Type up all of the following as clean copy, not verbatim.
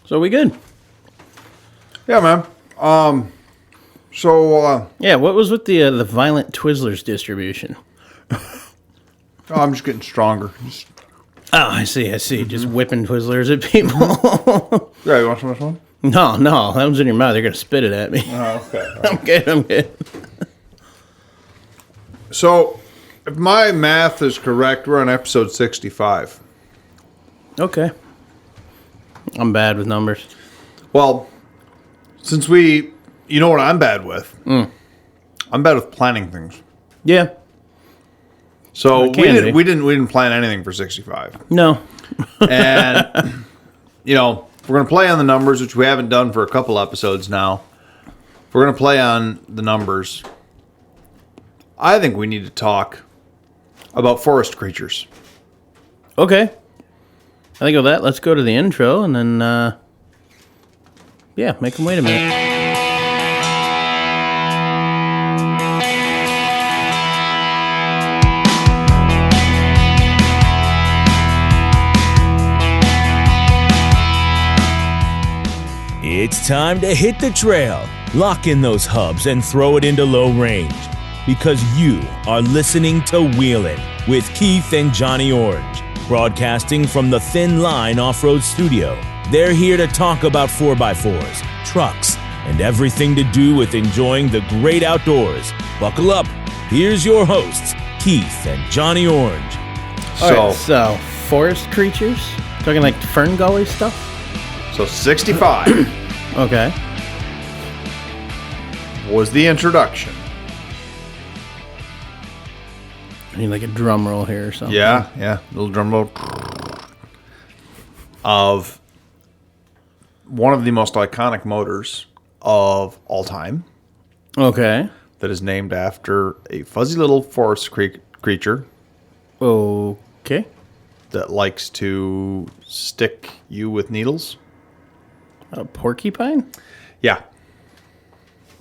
So we good? Yeah, man. Yeah, what was with the Violent Twizzlers distribution? I'm just getting stronger. Oh, I see. Just whipping Twizzlers at people. Yeah, you want some of this one? No, that one's in your mouth. They're going to spit it at me. Oh, okay. I'm good. So, if my math is correct, we're on episode 65. Okay. I'm bad with numbers. Well, since you know what I'm bad with? I'm bad with planning things. Yeah. So we didn't plan anything for 65. No. And we're gonna play on the numbers, which we haven't done for a couple episodes now. We're gonna play on the numbers. I think we need to talk about forest creatures. Okay. I think of that. Let's go to the intro and then, make them wait a minute. It's time to hit the trail, lock in those hubs, and throw it into low range. Because you are listening to Wheelin' with Keith and Johnny Orange, broadcasting from the Thin Line Off-Road Studio. They're here to talk about 4x4s, trucks, and everything to do with enjoying the great outdoors. Buckle up. Here's your hosts, Keith and Johnny Orange. So forest creatures? Talking like fern gully stuff? So 65 Okay. was the introduction. I need like a drum roll here or something. Yeah, little drum roll of one of the most iconic motors of all time. Okay. That is named after a fuzzy little forest creature Okay. that likes to stick you with needles. A porcupine? Yeah.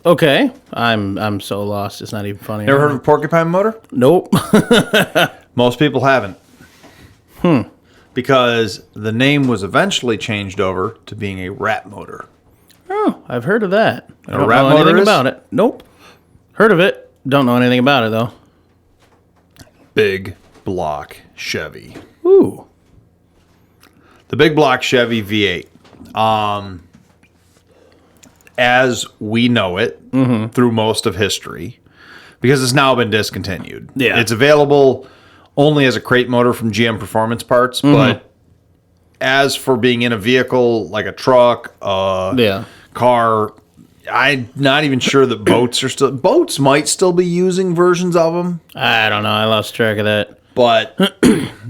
Okay. I'm so lost. It's not even funny. Never heard of a porcupine motor? Nope. Most people haven't. Because the name was eventually changed over to being a rat motor. Oh, I've heard of that. I don't rat know motor anything is? about it. Nope. Heard of it. Don't know anything about it, though. Big block Chevy. Ooh. The big block Chevy V8. As we know it through most of history, because it's now been discontinued. Yeah. It's available only as a crate motor from GM Performance Parts, but as for being in a vehicle like a truck, car, I'm not even sure that boats might still be using versions of them. I don't know. I lost track of that. But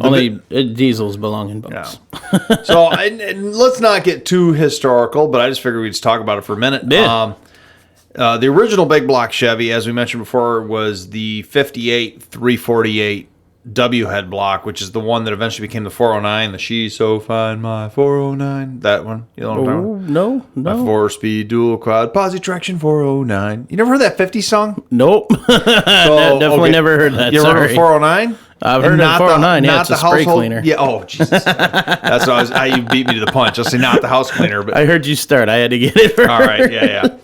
Only diesels belong in boats. yeah. So and let's not get too historical, but I just figured we'd just talk about it for a minute. Yeah. The original big block Chevy, as we mentioned before, was the 58 348 W head block, which is the one that eventually became the 409, the She's So Fine My 409. That one. You know what I'm talking about? No. My 4-speed dual quad posi traction 409. You never heard that 50 song? Nope. Definitely never heard that. You ever heard of 409? I've heard of 409. Yeah, it's a spray cleaner. Yeah. Oh, Jesus. That's how you beat me to the punch. I'll say not the house cleaner, but I heard you start. I had to get it first. all right. Yeah.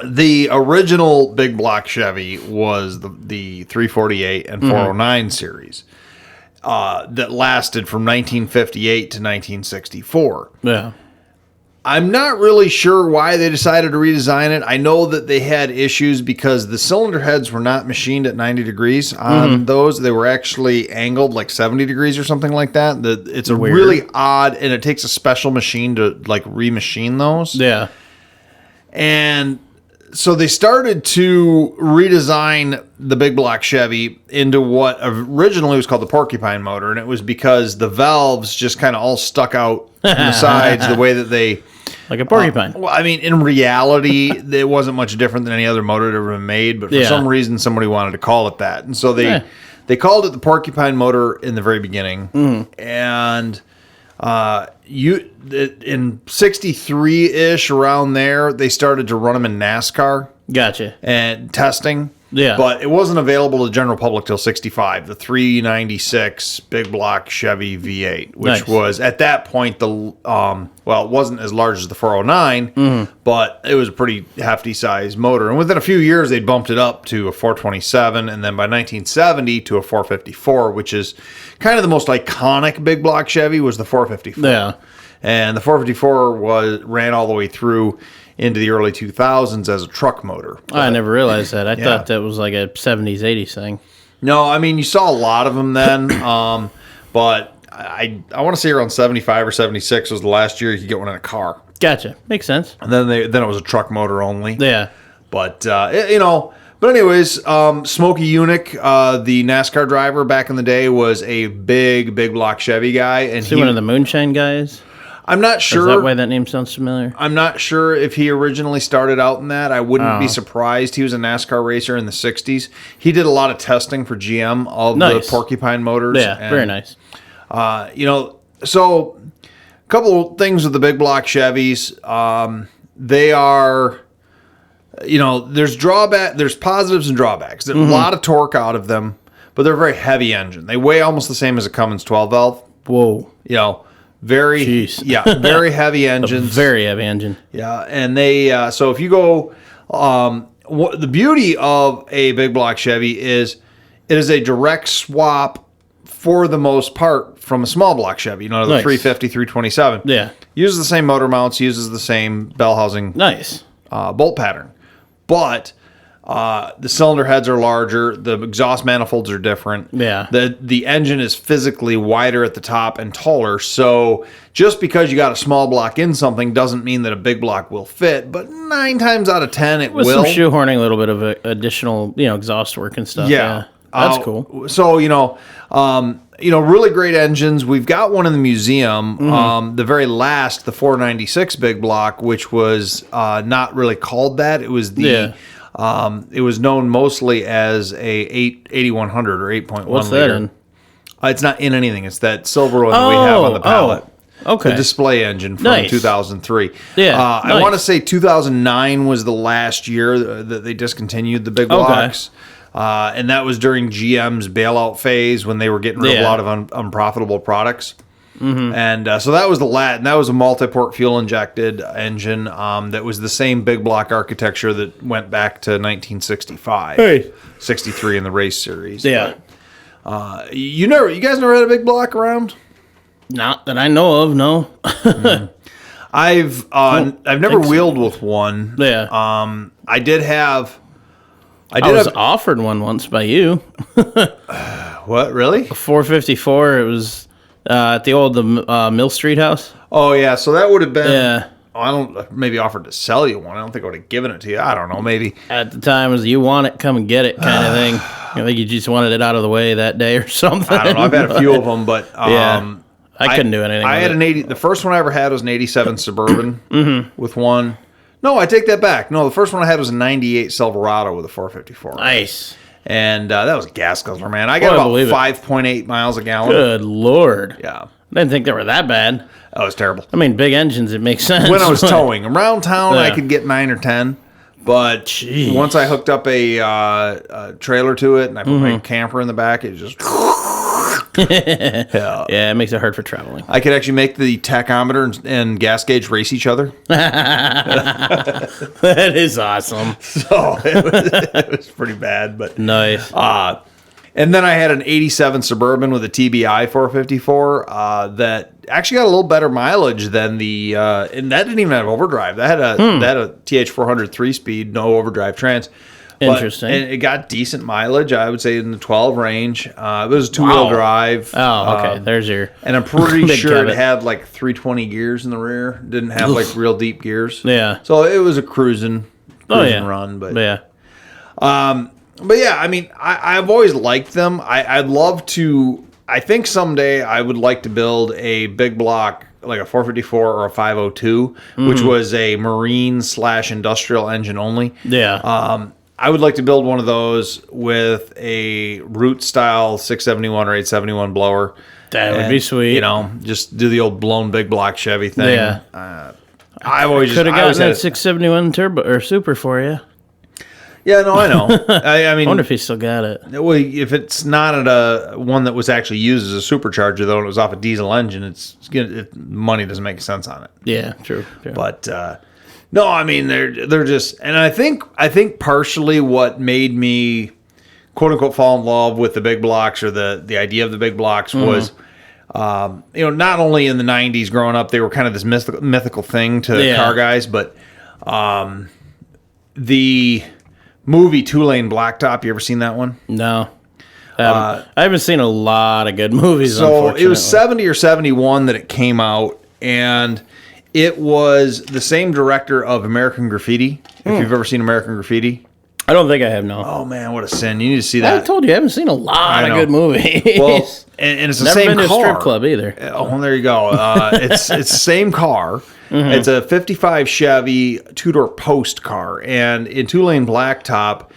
The original big block Chevy was the 348 and 409 series that lasted from 1958 to 1964. Yeah. I'm not really sure why they decided to redesign it. I know that they had issues because the cylinder heads were not machined at 90 degrees on those. They were actually angled like 70 degrees or something like that. It's a Weird. really odd, and it takes a special machine to like remachine those. Yeah. And so they started to redesign the big block Chevy into what originally was called the porcupine motor, and it was because the valves just kind of all stuck out from the sides the way that they... Like a porcupine. Well, I mean, in reality, it wasn't much different than any other motor that ever been made, but for some reason, somebody wanted to call it that. And so they called it the porcupine motor in the very beginning. And in 63-ish, around there, they started to run them in NASCAR. Gotcha. And testing. Yeah. But it wasn't available to the general public till 65, the 396 big block Chevy V8, which was at that point it wasn't as large as the 409, but it was a pretty hefty size motor. And within a few years, they bumped it up to a 427, and then by 1970 to a 454, which is kind of the most iconic big block Chevy was the 454. Yeah. And the 454 ran all the way through into the early 2000s as a truck motor. I never realized that. I thought that was like a 70s, 80s thing. No, I mean, you saw a lot of them then, but I want to say around 75 or 76 was the last year you could get one in a car. Gotcha. Makes sense. And then it was a truck motor only. Yeah. But, But anyways, Smokey Unick, the NASCAR driver back in the day, was a big block Chevy guy. And he one of the moonshine guys? I'm not sure. Is that why that name sounds familiar? I'm not sure if he originally started out in that. I wouldn't be surprised. He was a NASCAR racer in the 60s. He did a lot of testing for GM of the Porcupine motors. Yeah, very nice. So a couple things with the big block Chevys. They are, there's positives and drawbacks. There's a lot of torque out of them, but they're a very heavy engine. They weigh almost the same as a Cummins 12 valve. Whoa. Very heavy engines. Very heavy engine. Yeah, and they so if you go, the beauty of a big block Chevy is it is a direct swap for the most part from a small block Chevy. The 350, 327. Yeah, uses the same motor mounts, uses the same bell housing. Nice bolt pattern, but. The cylinder heads are larger. The exhaust manifolds are different. Yeah. The engine is physically wider at the top and taller. So just because you got a small block in something doesn't mean that a big block will fit. But 9 times out of 10 it with will. Some shoehorning a little bit of additional exhaust work and stuff. Yeah. That's cool. So really great engines. We've got one in the museum. The very last, the 496 big block, which was not really called that. It was the. It was known mostly as a 8100 or 8.1 What's liter. that in? It's not in anything. It's that silver one that we have on the pallet. Okay. The display engine from 2003. Yeah. I want to say 2009 was the last year that they discontinued the big blocks. And that was during GM's bailout phase when they were getting rid of a lot of unprofitable products. And so that was that was a multi-port fuel injected engine that was the same big block architecture that went back to 1965, 63 in the race series. Yeah. But, you guys never had a big block around? Not that I know of, no. I've never wheeled with one. Yeah. I was offered one once by you. What, really? A 454. It was at the old Mill Street house. Oh yeah, so that would have been. Yeah. Maybe offered to sell you one. I don't think I would have given it to you. I don't know. Maybe at the time it was you want it, come and get it kind of thing. I think you just wanted it out of the way that day or something. I don't know. I've had a few of them, but I couldn't do anything. I had an 80. The first one I ever had was an 87 Suburban with one. No, I take that back. No, the first one I had was a 98 Silverado with a 454. Nice. And that was a gas guzzler, man. I got about 5.8 miles a gallon. Good Lord. Yeah. I didn't think they were that bad. That was terrible. I mean, big engines, it makes sense. When I was towing. Around town, I could get 9 or 10. But once I hooked up a trailer to it and I put my camper in the back, it just... Yeah, it makes it hard for traveling. I could actually make the tachometer and gas gauge race each other. That is awesome. So it was pretty bad, but nice. And then I had an 87 Suburban with a TBI 454 that actually got a little better mileage than the and that didn't even have overdrive. That had a TH400 3-speed, no overdrive trans. Interesting. And it got decent mileage, I would say in the 12 range. It was a 2-wheel drive. Oh, okay. There's your... And I'm pretty sure it had like 320 gears in the rear. Didn't have like real deep gears. Yeah. So it was a cruising run. But yeah. But yeah, I mean, I've always liked them. I'd love to... I think someday I would like to build a big block, like a 454 or a 502, which was a marine/industrial engine only. Yeah. I would like to build one of those with a root style 671 or 871 blower. That would be sweet. Just do the old blown big block Chevy thing. Yeah. I've always could have got that 671 turbo or super for you. Yeah, no, I know. I mean, I wonder if he still got it. well, if it's not at a one that was actually used as a supercharger, though, and it was off a diesel engine, money doesn't make sense on it. Yeah, true. But no, I mean they're just, and I think partially what made me quote unquote fall in love with the big blocks, or the idea of the big blocks, was not only in the 90s growing up, they were kind of this mythical thing to car guys, but the movie Two-Lane Blacktop, you ever seen that one? No. I haven't seen a lot of good movies, so it was 70 or 71 that it came out, and it was the same director of American Graffiti, if you've ever seen American Graffiti. I don't think I have, no. Oh, man, what a sin. You need to see that. I told you, I haven't seen a lot of good movies. Well, and it's the Never same been to car. a strip club either. Oh, well, there you go. It's the same car. Mm-hmm. It's a 55 Chevy two-door post car. And in Two-Lane Blacktop,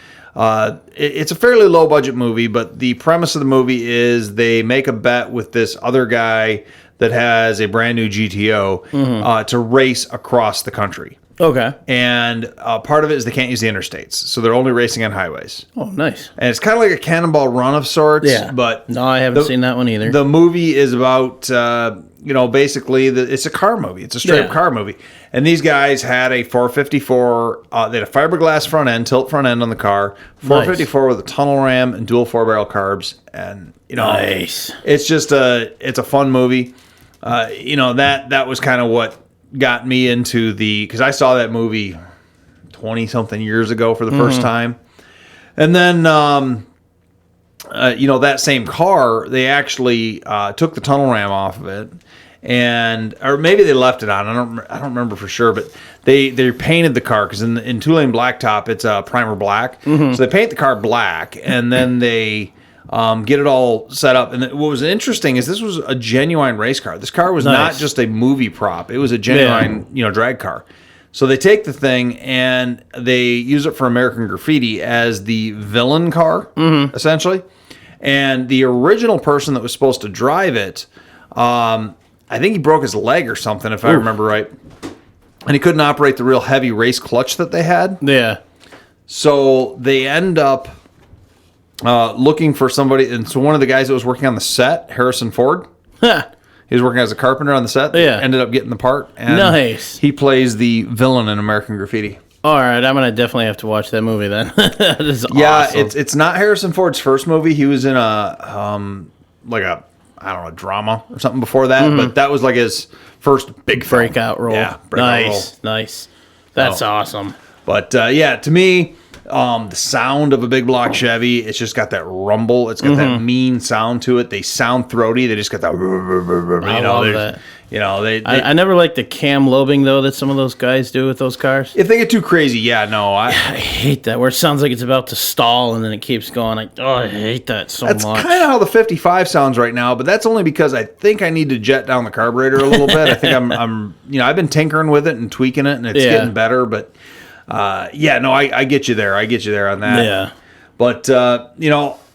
it's a fairly low-budget movie, but the premise of the movie is they make a bet with this other guy that has a brand-new GTO to race across the country. Okay. And part of it is they can't use the interstates, so they're only racing on highways. Oh, nice. And it's kind of like a Cannonball Run of sorts. Yeah. But no, I haven't seen that one either. The movie is about, basically, it's a car movie. It's a straight-up car movie. And these guys had a 454. They had a fiberglass front end, tilt front end on the car. 454 with a tunnel ram and dual 4-barrel carbs. And, nice. It's just it's a fun movie. That was kind of what got me into because I saw that movie 20 something years ago for the first time. And then, that same car, they actually took the tunnel ram off of it, or maybe they left it on. I don't remember for sure, but they painted the car, because in Two-Lane Blacktop, it's a primer black. So they paint the car black, and then they get it all set up. And what was interesting is this was a genuine race car. This car was not just a movie prop. It was a genuine, drag car. So they take the thing and they use it for American Graffiti as the villain car, essentially. And the original person that was supposed to drive it, I think he broke his leg or something, if I remember right. And he couldn't operate the real heavy race clutch that they had. Yeah. So they end up looking for somebody, and so one of the guys that was working on the set, Harrison Ford, he was working as a carpenter on the set. Ended up getting the part. And nice. He plays the villain in American Graffiti. All right, I'm gonna definitely have to watch that movie then. That is awesome. Yeah, it's not Harrison Ford's first movie. He was in a drama or something before that, but that was like his first big breakout role. Yeah, breakout role. Nice. That's awesome. But to me, the sound of a big block Chevy, it's just got that rumble. It's got that mean sound to it. They sound throaty. They just got that. I love that. They I never liked the cam lobing though that some of those guys do with those cars. If they get too crazy, I hate that. Where it sounds like it's about to stall and then it keeps going. I hate that so much. That's kind of how the 55 sounds right now, but that's only because I think I need to jet down the carburetor a little bit. I think I'm I've been tinkering with it and tweaking it, and it's getting better, but. I get you there. I get you there on that. Yeah. But,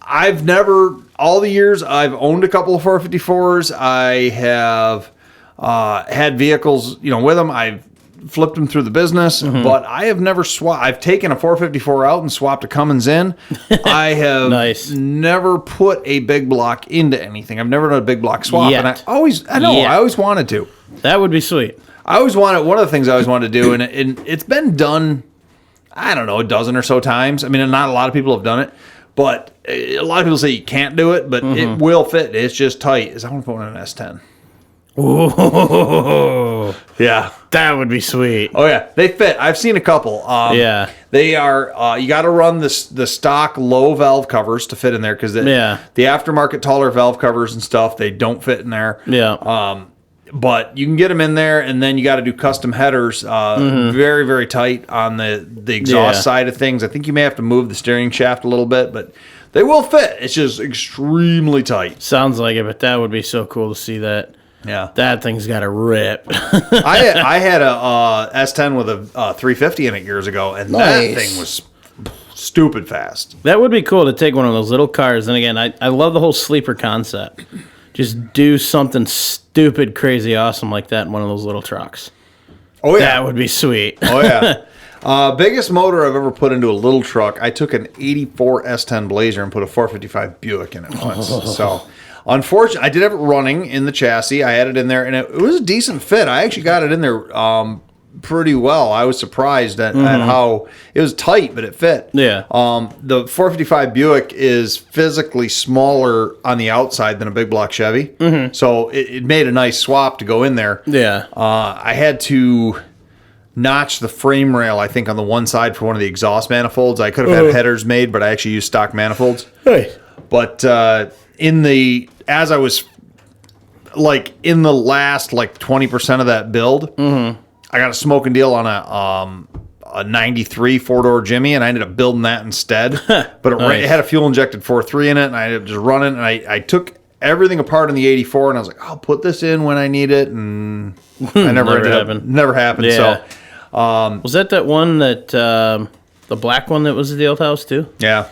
I've never, all the years I've owned a couple of 454s, I have had vehicles, with them. I've flipped them through the business, but I have never swapped. I've taken a 454 out and swapped a Cummins in. I have never put a big block into anything. I've never done a big block swap. Yet. And I always wanted to. That would be sweet. I always wanted, one of the things I always wanted to do, and it's been done, I don't know, a dozen or so times. I mean, not a lot of people have done it, but a lot of people say you can't do it, but it will fit. It's just tight. I want to put one in an S10. Ooh. Yeah. That would be sweet. Oh, yeah. They fit. I've seen a couple. They are, you got to run the stock low valve covers to fit in there, because the aftermarket taller valve covers and stuff, they don't fit in there. Yeah. But you can get them in there, and then you got to do custom headers, very, very tight on the exhaust side of things. I think you may have to move the steering shaft a little bit, but they will fit. It's just extremely tight. Sounds like it, but that would be so cool to see that. Yeah, that thing's got a rip. I had a S10 with a 350 in it years ago, and that thing was stupid fast. That would be cool to take one of those little cars. And again, I love the whole sleeper concept. Just do something stupid, crazy, awesome like that in one of those little trucks. Oh, yeah. That would be sweet. Oh, yeah. Biggest motor I've ever put into a little truck, I took an 84 S10 Blazer and put a 455 Buick in it once. So, unfortunately, I did have it running in the chassis. I had it in there, and it was a decent fit. I actually got it in there pretty well. I was surprised at how it was tight, but it fit. Yeah. The 455 Buick is physically smaller on the outside than a big block Chevy. So, it made a nice swap to go in there. Yeah. I had to notch the frame rail, I think, on the one side for one of the exhaust manifolds. I could have had headers made, but I actually used stock manifolds. Hey. But as I was like in the last like 20% of that build, I got a smoking deal on a 93 4-door Jimmy, and I ended up building that instead. But it had a fuel injected 4.3 in it, and I ended up just running, and I took everything apart in the 84, and I was like, I'll put this in when I need it, and I never happened. Yeah. So, was that one that the black one that was at the old house too? yeah.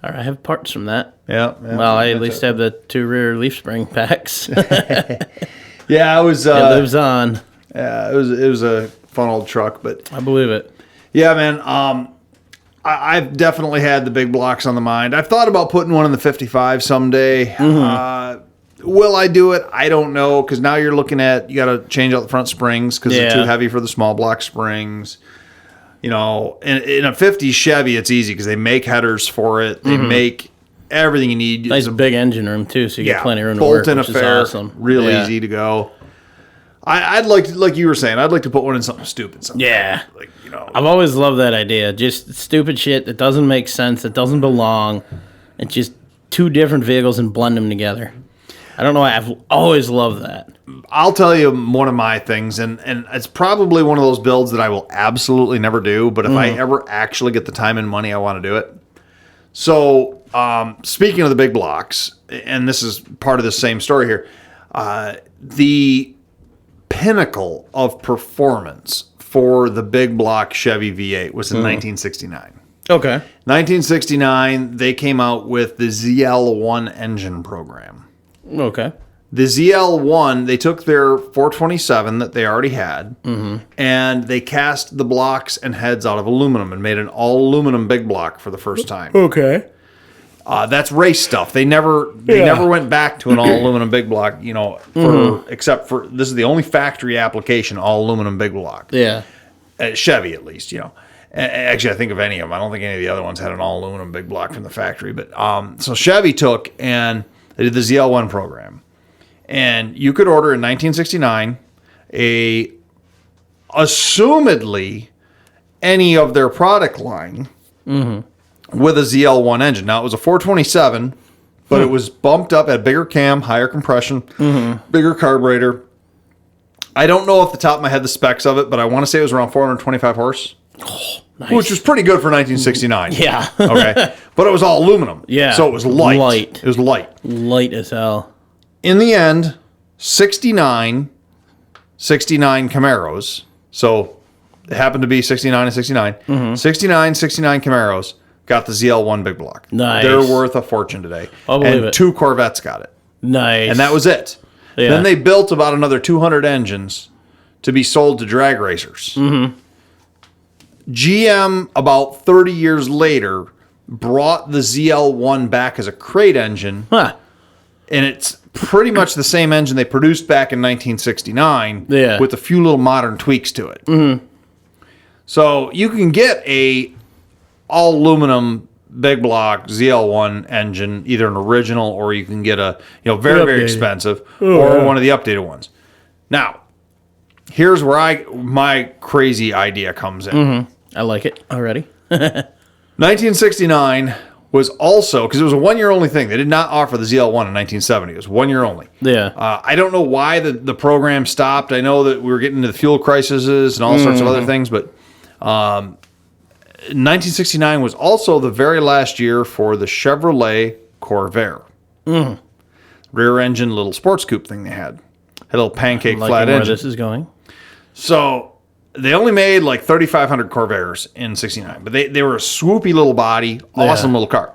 All right, I have parts from that. Yeah. Well, I at least have the 2 rear leaf spring packs. Yeah, I was. It lives on. Yeah, it was a fun old truck, but I believe it. yeah, man. I've definitely had the big blocks on the mind. I've thought about putting one in the 55 someday. Will I do it? I don't know, because now you're looking at, you got to change out the front springs because they're too heavy for the small block springs. You know, in a 50 Chevy, it's easy because they make headers for it. They make everything you need. Nice big engine room too, so you get plenty of room to bolt work, in which affair, is awesome. Real easy to go. I'd like to, like you were saying, I'd like to put one in something stupid. Yeah. Like, you know. I've always loved that idea. Just stupid shit that doesn't make sense, that doesn't belong. It's just 2 different vehicles and blend them together. I don't know why. I've always loved that. I'll tell you one of my things, and it's probably one of those builds that I will absolutely never do, but if I ever actually get the time and money, I want to do it. So, speaking of the big blocks, and this is part of the same story here, the pinnacle of performance for the big block Chevy V8 was in 1969. Okay. 1969, they came out with the ZL1 engine program. Okay. The ZL1, they took their 427 that they already had, and they cast the blocks and heads out of aluminum and made an all-aluminum big block for the first time. Okay. That's race stuff. They never went back to an all-aluminum big block, you know, except for, this is the only factory application all-aluminum big block. Yeah. At Chevy, at least, you know. Actually, I think of any of them. I don't think any of the other ones had an all-aluminum big block from the factory. But so Chevy took and they did the ZL1 program. And you could order in 1969 assumedly any of their product line with a ZL1 engine. Now, it was a 427, but it was bumped up at bigger cam, higher compression, bigger carburetor. I don't know off the top of my head the specs of it, but I want to say it was around 425 horse. Oh, nice. Which was pretty good for 1969. Yeah. Okay. But it was all aluminum. Yeah. So it was light. It was light. Light as hell. In the end, 69 Camaros. So it happened to be 69 and 69. 69 Camaros got the ZL1 big block. Nice. They're worth a fortune today. I'll believe it. 2 Corvettes got it. Nice. And that was it. Yeah. Then they built about another 200 engines to be sold to drag racers. GM, about 30 years later, brought the ZL1 back as a crate engine. Huh. And it's pretty much the same engine they produced back in 1969 with a few little modern tweaks to it. So you can get a all aluminum big block ZL1 engine, either an original or you can get a very expensive or one of the updated ones. Now, here's where my crazy idea comes in. I like it already. 1969 was also, because it was a 1 year only thing. They did not offer the ZL1 in 1970. It was 1 year only. Yeah. I don't know why the program stopped. I know that we were getting into the fuel crises and all sorts of other things, but 1969 was also the very last year for the Chevrolet Corvair. Rear engine little sports coupe thing they had. Had a little pancake flat engine. Where this is going. So they only made like 3,500 Corvairs in 69, but they were a swoopy little body, awesome little car.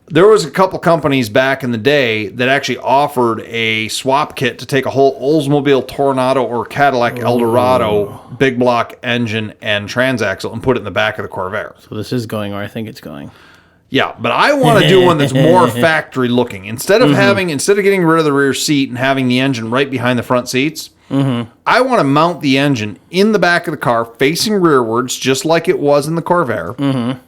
there was a couple companies back in the day that actually offered a swap kit to take a whole Oldsmobile Tornado or Cadillac Eldorado big block engine and transaxle and put it in the back of the Corvair. So this is going where I think it's going. Yeah, but I want to do one that's more factory looking. Instead of getting rid of the rear seat and having the engine right behind the front seats, I want to mount the engine in the back of the car facing rearwards, just like it was in the Corvair.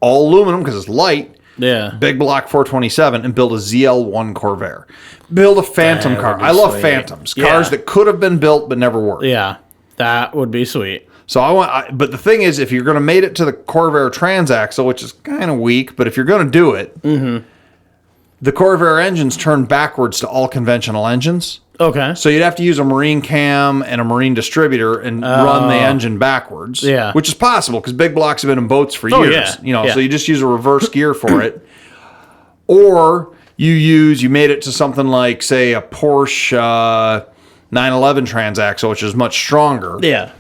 All aluminum because it's light. Yeah. Big block 427 and build a ZL1 Corvair. Build a Phantom car. I love Phantoms. Cars that could have been built but never were. Yeah. That would be sweet. So but the thing is, if you're going to mate it to the Corvair transaxle, which is kind of weak, but if you're going to do it, the Corvair engines turn backwards to all conventional engines. Okay. So you'd have to use a marine cam and a marine distributor and run the engine backwards. Yeah. Which is possible because big blocks have been in boats for years. Yeah. So you just use a reverse gear for it. Or you made it to something like, say, a Porsche 911 transaxle, which is much stronger. Yeah.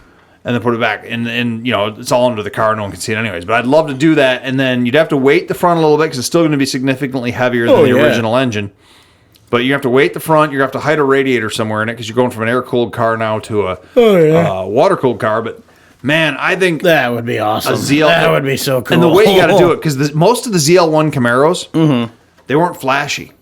And then put it back. And it's all under the car. No one can see it anyways. But I'd love to do that. And then you'd have to weight the front a little bit because it's still going to be significantly heavier than the original engine. But you have to weight the front. You have to hide a radiator somewhere in it because you're going from an air-cooled car now to a water-cooled car. But, man, I think that would be awesome. That would be so cool. And the way you got to do it, because most of the ZL1 Camaros, they weren't flashy.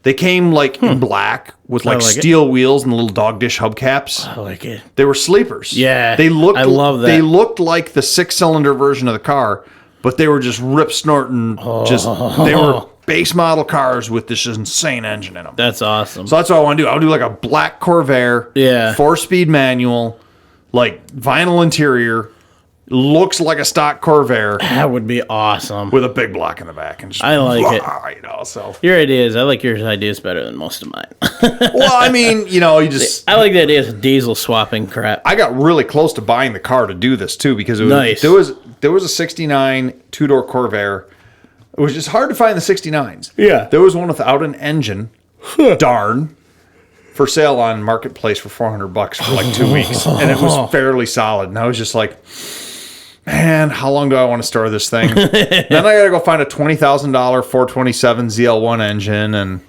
They came in black with steel wheels and little dog dish hubcaps. I like it. They were sleepers. Yeah, I love that. They looked like the 6-cylinder version of the car, but they were just rip snorting. They were base model cars with this insane engine in them. That's awesome. So that's what I want to do. I'll do like a black Corvair, 4-speed manual, vinyl interior. Looks like a stock Corvair. That would be awesome. With a big block in the back. And just, I like it. So. Your ideas, I like your ideas better than most of mine. Well, I mean, I like the idea of diesel swapping crap. I got really close to buying the car to do this, too, because there was a 69 two-door Corvair. It was just hard to find the 69s. Yeah. There was one without an engine. Darn. For sale on Marketplace for $400 for 2 weeks. And it was fairly solid. And I was just like, man, how long do I want to store this thing? Then I got to go find a $20,000 427 ZL1 engine. And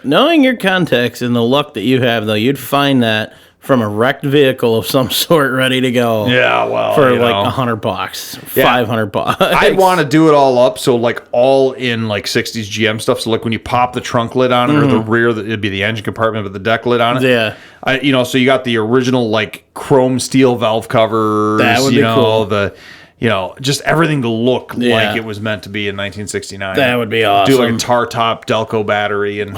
knowing your context and the luck that you have, though, you'd find that from a wrecked vehicle of some sort ready to go. Yeah, well, for $100, $500. I'd want to do it all up, so all in 60s GM stuff. So when you pop the trunk lid on it or the rear, it'd be the engine compartment with the deck lid on it. Yeah, so you got the original chrome steel valve covers. That would be cool. Just everything to look like it was meant to be in 1969. That would be awesome. Do a tar top Delco battery and.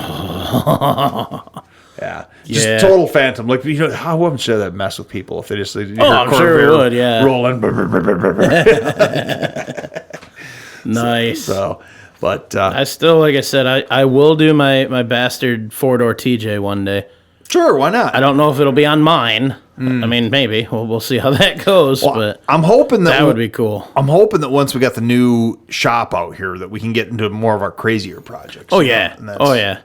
Yeah, just total Phantom. How much should that mess with people if they just I'm sure it would. Yeah, rolling. Nice. So, but I still, like I said, I will do my bastard 4-door TJ one day. Sure, why not? I don't know if it'll be on mine. I mean, maybe we'll see how that goes. Well, but I'm hoping that would be cool. I'm hoping that once we got the new shop out here, that we can get into more of our crazier projects. Oh yeah.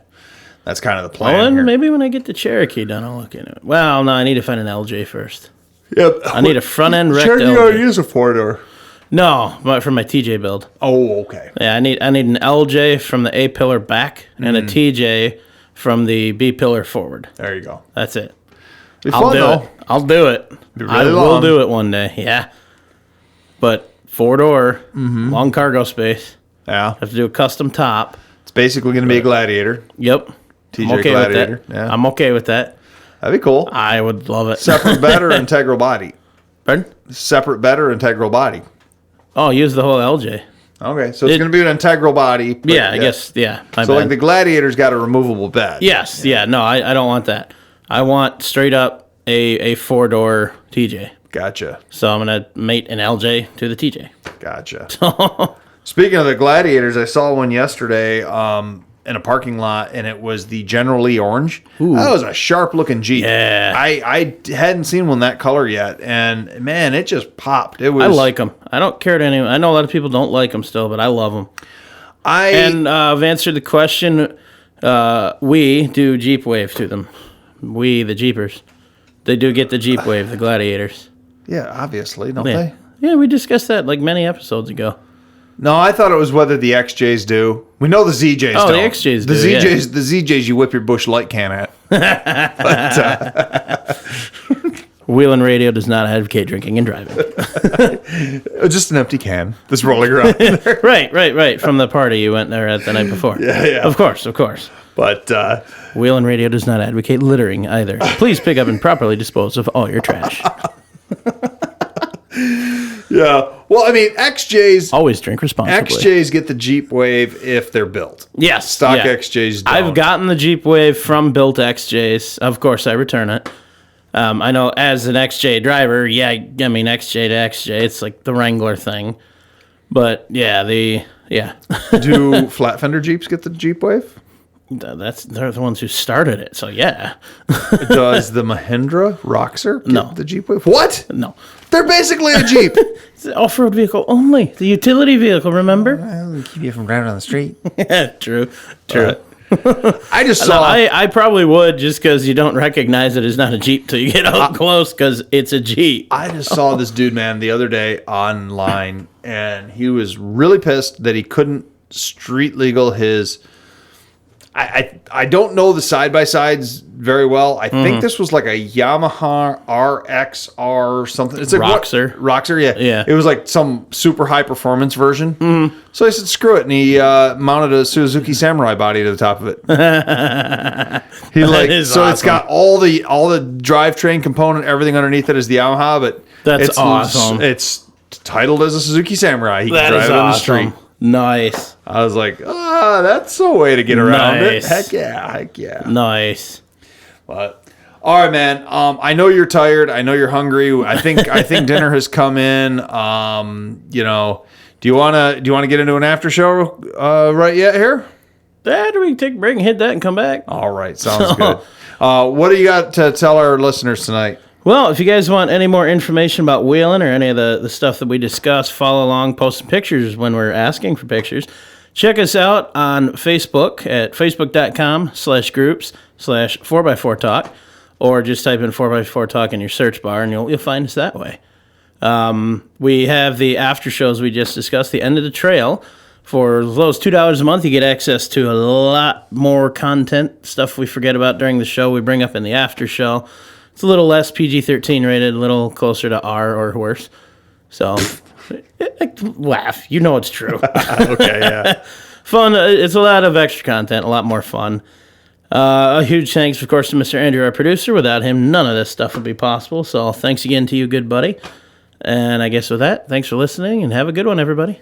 That's kind of the plan. Well, and maybe when I get the Cherokee done, I'll look into it. Well, no, I need to find an LJ first. Yep. I need a front end wrecked Cherokee LJ. already is a 4-door. No, but for my TJ build. Oh, okay. Yeah, I need an LJ from the A pillar back and a TJ from the B pillar forward. There you go. That's it. I'll do it. I'll do it. I will do it one day. Yeah. But 4-door, long cargo space. Yeah. Have to do a custom top. It's basically going to be a Gladiator. Yep. TJ I'm okay Gladiator. with that. Yeah. I'm okay with that. That'd be cool. I would love it. Separate bed or integral body? Pardon? Separate bed or integral body? Oh, use the whole LJ. Okay, so it's going to be an integral body. I guess, yeah. So the Gladiator's got a removable bed. Yes, yeah. No, I don't want that. I want straight up a 4-door TJ. Gotcha. So I'm going to mate an LJ to the TJ. Gotcha. Speaking of the Gladiators, I saw one yesterday in a parking lot, and it was the General Lee Orange. Ooh. That was a sharp-looking Jeep. Yeah. I hadn't seen one that color yet, and, man, it just popped. I like them. I don't care to anyone. I know a lot of people don't like them still, but I love them. I've answered the question. We do Jeep Wave to them. We, the Jeepers. They do get the Jeep Wave, the Gladiators. Yeah, obviously, don't they? Yeah, we discussed that many episodes ago. No, I thought it was whether the XJs do. We know the ZJs don't. The XJs do, The ZJs you whip your Busch Light can at. But, Wheelin' Radio does not advocate drinking and driving. just an empty can that's rolling around. Right. From the party you went there at the night before. Yeah. Of course. But Wheelin' Radio does not advocate littering either. Please pick up and properly dispose of all your trash. yeah. Well, I mean, XJs... Always drink responsibly. XJs get the Jeep Wave if they're built. Yes. Stock XJs don't. I've gotten the Jeep Wave from built XJs. Of course, I return it. I know as an XJ driver, I mean, XJ to XJ, it's like the Wrangler thing. But, Do flat fender Jeeps get the Jeep Wave? They're the ones who started it, so yeah. Does the Mahindra Roxor get the Jeep Wave? What? No. They're basically a Jeep. It's an off-road vehicle only. The utility vehicle, remember? Keep you from driving on the street. True. I just saw... I probably would just because you don't recognize it as not a Jeep till you get up close because it's a Jeep. I just saw this dude, man, the other day online, and he was really pissed that he couldn't street legal his... I don't know the side-by-sides very well. I think this was like a Yamaha RXR something. It's a Roxor. Roxor, yeah. It was like some super high-performance version. Mm-hmm. So I said, screw it, and he mounted a Suzuki Samurai body to the top of it. Awesome. It's got all the drivetrain component, everything underneath it is the Yamaha, but that's awesome. It's titled as a Suzuki Samurai. He can drive it awesome. on the street. Nice. I was like, that's a way to get around it. Heck yeah. Nice. But all right, man. I know you're tired. I know you're hungry. I think dinner has come in. Do you want to get into an after show right yet here? We can take a break and hit that and come back. All right, sounds good. What do you got to tell our listeners tonight? Well, if you guys want any more information about wheeling or any of the stuff that we discuss, follow along, post some pictures when we're asking for pictures. Check us out on Facebook at facebook.com/groups/4x4talk, or just type in 4x4talk in your search bar and you'll find us that way. We have the after shows we just discussed, the end of the trail. For as low as $2 a month, you get access to a lot more content, stuff we forget about during the show we bring up in the after show. It's a little less PG-13 rated, a little closer to R or worse. So, laugh. You know it's true. Okay, yeah. Fun. It's a lot of extra content, a lot more fun. A huge thanks, of course, to Mr. Andrew, our producer. Without him, none of this stuff would be possible. So, thanks again to you, good buddy. And I guess with that, thanks for listening, and have a good one, everybody.